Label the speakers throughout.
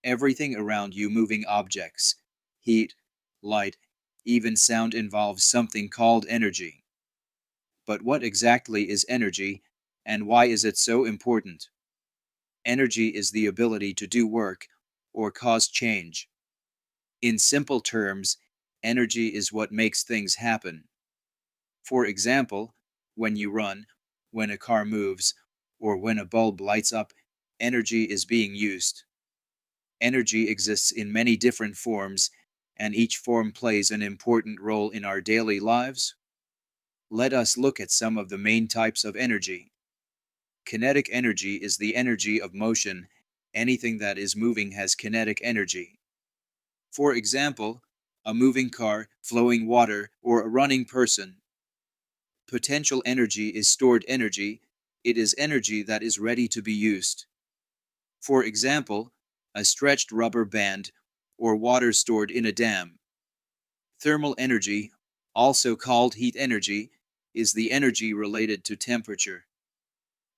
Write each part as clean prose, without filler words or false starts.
Speaker 1: Everything around you, moving objects, heat, light, even sound, involves something called energy. But what exactly is energy, and why is it so important? Energy is the ability to do work or cause change. In simple terms, energy is what makes things happen. For example, when you run, when a car moves, or when a bulb lights up, energy is being used. Energy exists in many different forms, and each form plays an important role in our daily lives. Let us look at some of the main types of energy. Kinetic energy is the energy of motion. Anything that is moving has kinetic energy. For example, a moving car, flowing water, or a running person. Potential energy is stored energy. It is energy that is ready to be used. For example, a stretched rubber band, or water stored in a dam. Thermal energy, also called heat energy, is the energy related to temperature.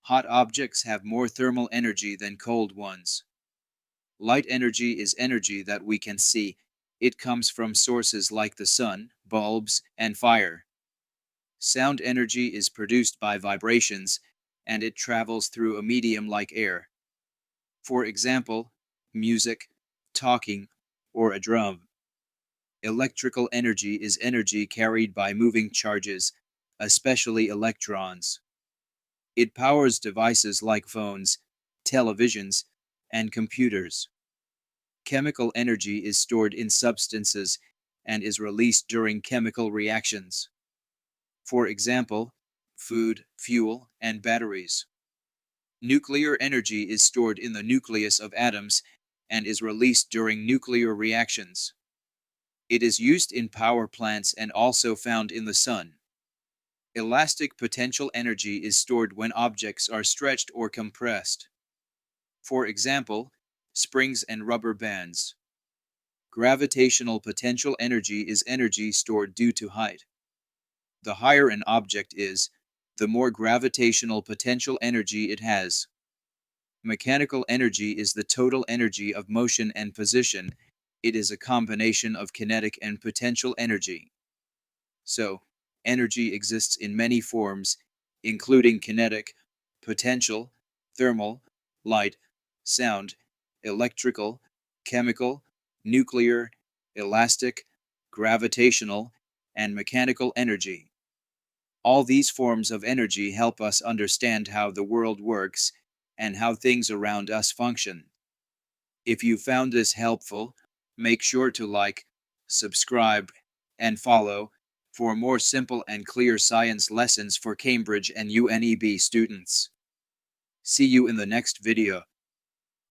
Speaker 1: Hot objects have more thermal energy than cold ones. Light energy is energy that we can see. It comes from sources like the sun, bulbs, and fire. Sound energy is produced by vibrations, and it travels through a medium like air. For example, music, talking, or a drum. Electrical energy is energy carried by moving charges, especially electrons. It powers devices like phones, televisions, and computers. Chemical energy is stored in substances and is released during chemical reactions. For example, food, fuel, and batteries. Nuclear energy is stored in the nucleus of atoms and is released during nuclear reactions. It is used in power plants and also found in the sun. Elastic potential energy is stored when objects are stretched or compressed. For example, springs and rubber bands. Gravitational potential energy is energy stored due to height. The higher an object is, the more gravitational potential energy it has. Mechanical energy is the total energy of motion and position. It is a combination of kinetic and potential energy. So, energy exists in many forms, including kinetic, potential, thermal, light, sound, electrical, chemical, nuclear, elastic, gravitational, and mechanical energy. All these forms of energy help us understand how the world works and how things around us function. If you found this helpful, make sure to like, subscribe, and follow for more simple and clear science lessons for Cambridge and UNEB students. See you in the next video.